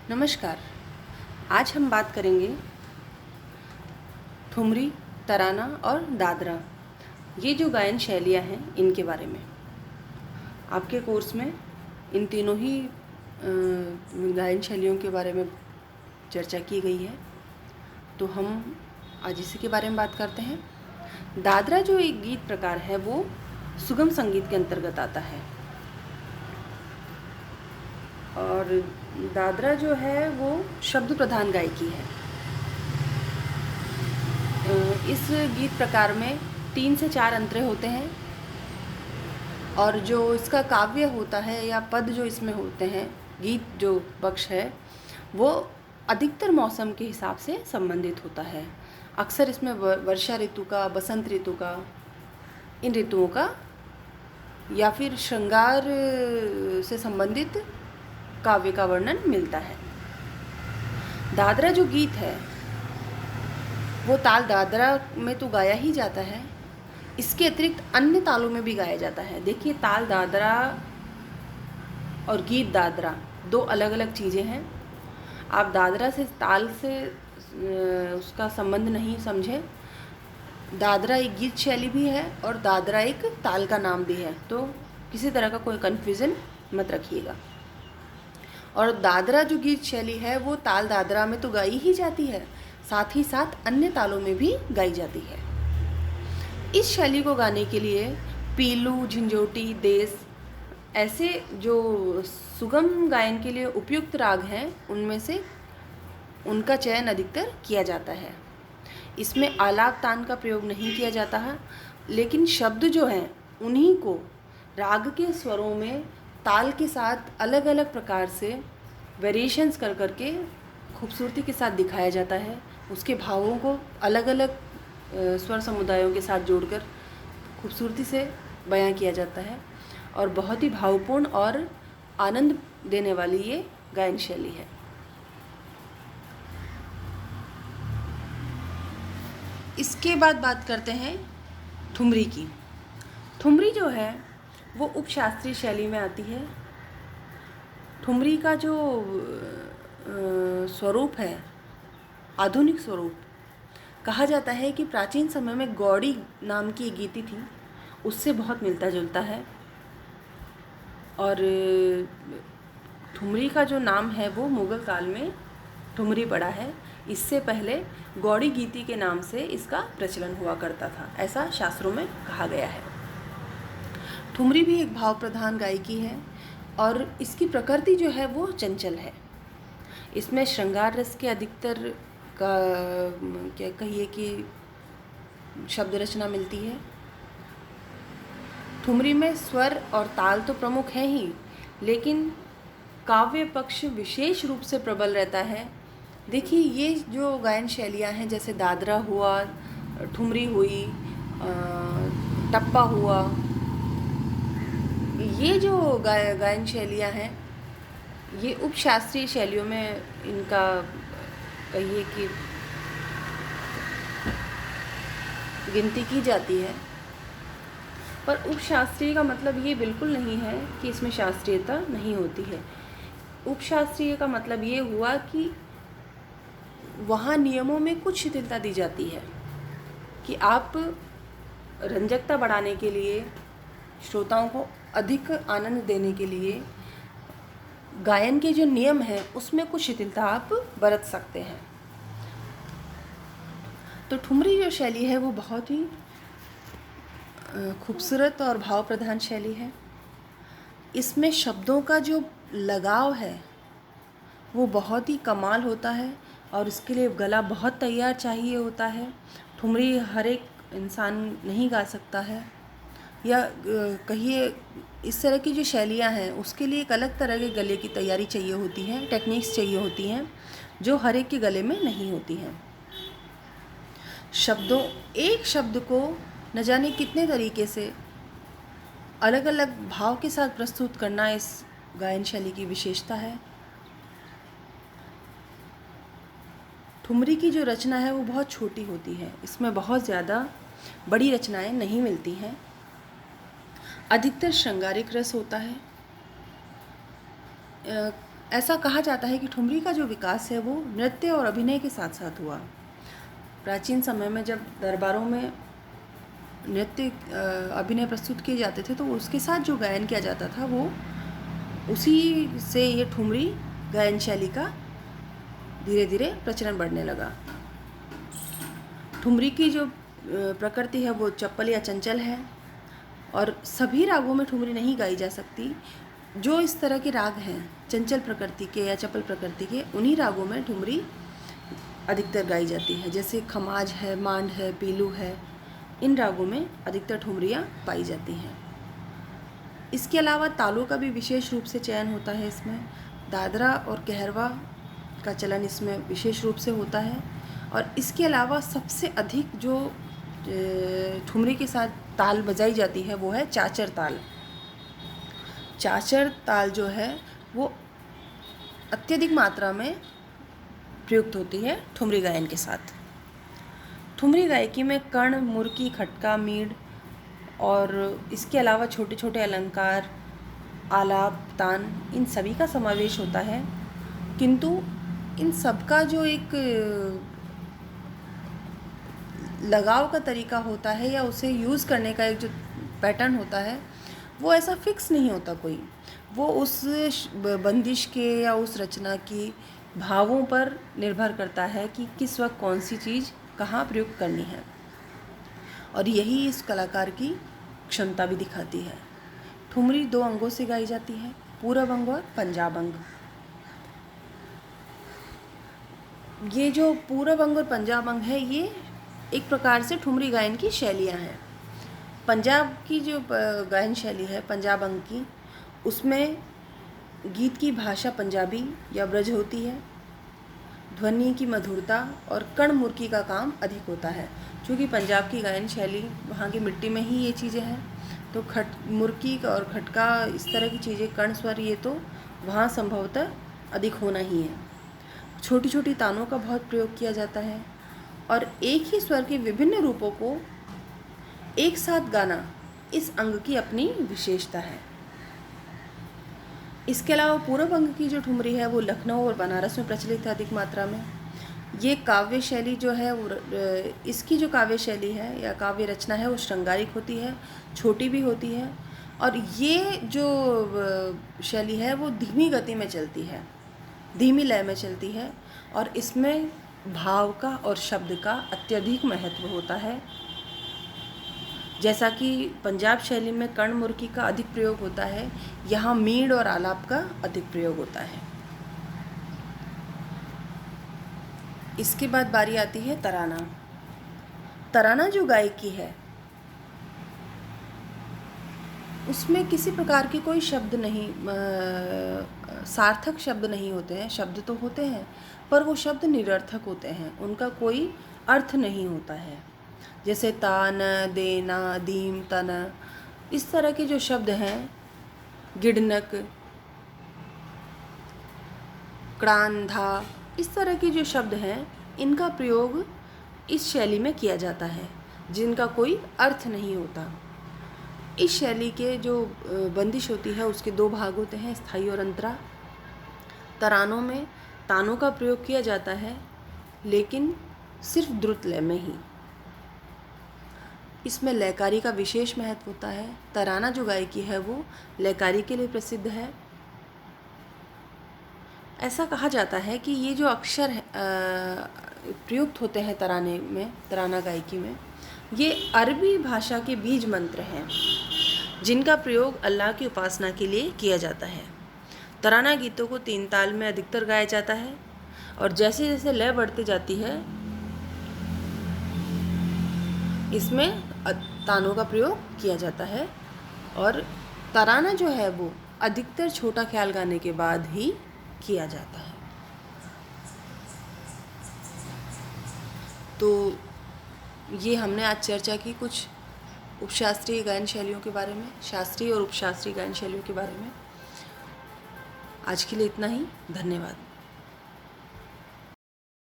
नमस्कार। आज हम बात करेंगे ठुमरी, तराना और दादरा, ये जो गायन शैलियाँ हैं इनके बारे में। आपके कोर्स में इन तीनों ही गायन शैलियों के बारे में चर्चा की गई है, तो हम आज इसी के बारे में बात करते हैं। दादरा जो एक गीत प्रकार है वो सुगम संगीत के अंतर्गत आता है और दादरा जो है वो शब्द प्रधान गायकी है। इस गीत प्रकार में 3 से 4 अंतरे होते हैं और जो इसका काव्य होता है या पद जो इसमें होते हैं, गीत जो पक्ष है वो अधिकतर मौसम के हिसाब से संबंधित होता है। अक्सर इसमें वर्षा ऋतु का, बसंत ऋतु का, इन ऋतुओं का या फिर श्रृंगार से संबंधित काव्य का वर्णन मिलता है। दादरा जो गीत है वो ताल दादरा में तो गाया ही जाता है, इसके अतिरिक्त अन्य तालों में भी गाया जाता है। देखिए, ताल दादरा और गीत दादरा दो अलग अलग चीज़ें हैं। आप दादरा से, ताल से उसका संबंध नहीं समझें। दादरा एक गीत शैली भी है और दादरा एक ताल का नाम भी है, तो किसी तरह का कोई कन्फ्यूज़न मत रखिएगा। और दादरा जो गीत शैली है वो ताल दादरा में तो गाई ही जाती है, साथ ही साथ अन्य तालों में भी गाई जाती है। इस शैली को गाने के लिए पीलू, झंझोटी, देस ऐसे जो सुगम गायन के लिए उपयुक्त राग हैं उनमें से उनका चयन अधिकतर किया जाता है। इसमें आलाप तान का प्रयोग नहीं किया जाता है, लेकिन शब्द जो हैं उन्हीं को राग के स्वरों में ताल के साथ अलग अलग प्रकार से वेरिएशंस कर करके खूबसूरती के साथ दिखाया जाता है। उसके भावों को अलग अलग स्वर समुदायों के साथ जोड़कर खूबसूरती से बयां किया जाता है और बहुत ही भावपूर्ण और आनंद देने वाली ये गायन शैली है। इसके बाद बात करते हैं ठुमरी की। ठुमरी जो है वो उपशास्त्रीय शैली में आती है। ठुमरी का जो स्वरूप है, आधुनिक स्वरूप, कहा जाता है कि प्राचीन समय में गौड़ी नाम की एक गीति थी, उससे बहुत मिलता जुलता है। और ठुमरी का जो नाम है वो मुग़ल काल में ठुमरी पड़ा है। इससे पहले गौड़ी गीति के नाम से इसका प्रचलन हुआ करता था, ऐसा शास्त्रों में कहा गया है। ठुमरी भी एक भाव प्रधान गायकी है और इसकी प्रकृति जो है वो चंचल है। इसमें श्रृंगार रस के अधिकतर का क्या कहिए कि शब्द रचना मिलती है। ठुमरी में स्वर और ताल तो प्रमुख हैं ही, लेकिन काव्य पक्ष विशेष रूप से प्रबल रहता है। देखिए, ये जो गायन शैलियाँ हैं, जैसे दादरा हुआ, ठुमरी हुई, टप्पा हुआ, ये जो गायन शैलियाँ हैं ये उपशास्त्रीय शैलियों में इनका कहिए कि गिनती की जाती है। पर उपशास्त्रीय का मतलब ये बिल्कुल नहीं है कि इसमें शास्त्रीयता नहीं होती है। उपशास्त्रीय का मतलब ये हुआ कि वहाँ नियमों में कुछ शिथिलता दी जाती है कि आप रंजकता बढ़ाने के लिए, श्रोताओं को अधिक आनंद देने के लिए गायन के जो नियम हैं उसमें कुछ शिथिलता आप बरत सकते हैं। तो ठुमरी जो शैली है वो बहुत ही खूबसूरत और भाव प्रधान शैली है। इसमें शब्दों का जो लगाव है वो बहुत ही कमाल होता है और इसके लिए गला बहुत तैयार चाहिए होता है। ठुमरी हर एक इंसान नहीं गा सकता है, या कहिए इस तरह की जो शैलियाँ हैं उसके लिए एक अलग तरह के गले की तैयारी चाहिए होती है, टेक्निक्स चाहिए होती हैं जो हर एक के गले में नहीं होती हैं। शब्दों, एक शब्द को न जाने कितने तरीके से अलग अलग भाव के साथ प्रस्तुत करना इस गायन शैली की विशेषता है। ठुमरी की जो रचना है वो बहुत छोटी होती है, इसमें बहुत ज़्यादा बड़ी रचनाएं नहीं मिलती हैं। अधिकतर श्रृंगारिक रस होता है। ऐसा कहा जाता है कि ठुमरी का जो विकास है वो नृत्य और अभिनय के साथ साथ हुआ। प्राचीन समय में जब दरबारों में नृत्य अभिनय प्रस्तुत किए जाते थे तो उसके साथ जो गायन किया जाता था वो उसी से ये ठुमरी गायन शैली का धीरे धीरे प्रचलन बढ़ने लगा। ठुमरी की जो प्रकृति है वो चप्पल या चंचल है और सभी रागों में ठुमरी नहीं गाई जा सकती। जो इस तरह के राग हैं चंचल प्रकृति के या चपल प्रकृति के, उन्हीं रागों में ठुमरी अधिकतर गाई जाती है। जैसे खमाज है, मांड है, पीलू है, इन रागों में अधिकतर ठुमरियाँ पाई जाती हैं। इसके अलावा तालों का भी विशेष रूप से चयन होता है इसमें। दादरा और कहरवा का चलन इसमें विशेष रूप से होता है। और इसके अलावा सबसे अधिक जो ठुमरी के साथ ताल बजाई जाती है वो है चाचर ताल। चाचर ताल जो है वो अत्यधिक मात्रा में प्रयुक्त होती है ठुमरी गायन के साथ। ठुमरी गायकी में कर्ण, मुर्की, खटका, मीड़ और इसके अलावा छोटे छोटे अलंकार, आलाप, तान, इन सभी का समावेश होता है। किंतु इन सब का जो एक लगाव का तरीका होता है या उसे यूज़ करने का एक जो पैटर्न होता है वो ऐसा फिक्स नहीं होता कोई। वो उस बंदिश के या उस रचना की भावों पर निर्भर करता है कि किस वक्त कौन सी चीज़ कहाँ प्रयुक्त करनी है। और यही इस कलाकार की क्षमता भी दिखाती है। ठुमरी 2 अंगों से गाई जाती है, पूरब अंग और पंजाब अंग। ये जो पूरब अंग और पंजाब अंग है ये एक प्रकार से ठुमरी गायन की शैलियाँ हैं। पंजाब की जो गायन शैली है पंजाब अंग की, उसमें गीत की भाषा पंजाबी या ब्रज होती है। ध्वनि की मधुरता और कर्ण मुर्की का काम अधिक होता है। क्योंकि पंजाब की गायन शैली वहाँ की मिट्टी में ही ये चीज़ें हैं, तो मुर्की और खटका, इस तरह की चीज़ें, कर्ण स्वर, ये तो वहाँ संभवतः अधिक होना ही है। छोटी छोटी तानों का बहुत प्रयोग किया जाता है और एक ही स्वर के विभिन्न रूपों को एक साथ गाना इस अंग की अपनी विशेषता है। इसके अलावा पूरब अंग की जो ठुमरी है वो लखनऊ और बनारस में प्रचलित है अधिक मात्रा में। ये काव्य शैली जो है वो इसकी जो काव्य शैली है या काव्य रचना है वो श्रृंगारिक होती है, छोटी भी होती है। और ये जो शैली है वो धीमी गति में चलती है, धीमी लय में चलती है और इसमें भाव का और शब्द का अत्यधिक महत्व होता है। जैसा कि पंजाब शैली में कर्ण मुर्की का अधिक प्रयोग होता है, यहाँ मीड़ और आलाप का अधिक प्रयोग होता है। इसके बाद बारी आती है तराना। तराना जो गायकी है उसमें किसी प्रकार के कोई शब्द नहीं, सार्थक शब्द नहीं होते हैं। शब्द तो होते हैं पर वो शब्द निरर्थक होते हैं, उनका कोई अर्थ नहीं होता है। जैसे तान, देना, दीम, तना, इस तरह के जो शब्द हैं, गिड़नक, क्रांधा, इस तरह के जो शब्द हैं इनका प्रयोग इस शैली में किया जाता है जिनका कोई अर्थ नहीं होता। इस शैली के जो बंदिश होती है उसके 2 भाग होते हैं, स्थायी और अंतरा। तरानों में तानों का प्रयोग किया जाता है लेकिन सिर्फ द्रुत लय में ही। इसमें लयकारी का विशेष महत्व होता है। तराना जो गायकी है वो लयकारी के लिए प्रसिद्ध है। ऐसा कहा जाता है कि ये जो अक्षर प्रयुक्त होते हैं तराने में, तराना गायकी में, ये अरबी भाषा के बीज मंत्र हैं जिनका प्रयोग अल्लाह की उपासना के लिए किया जाता है। तराना गीतों को 3 ताल में अधिकतर गाया जाता है और जैसे जैसे लय बढ़ती जाती है इसमें तानों का प्रयोग किया जाता है। और तराना जो है वो अधिकतर छोटा ख्याल गाने के बाद ही किया जाता है। तो ये हमने आज चर्चा की कुछ उपशास्त्रीय गायन शैलियों के बारे में, शास्त्रीय और उपशास्त्रीय गायन शैलियों के बारे में। आज के लिए इतना ही। धन्यवाद।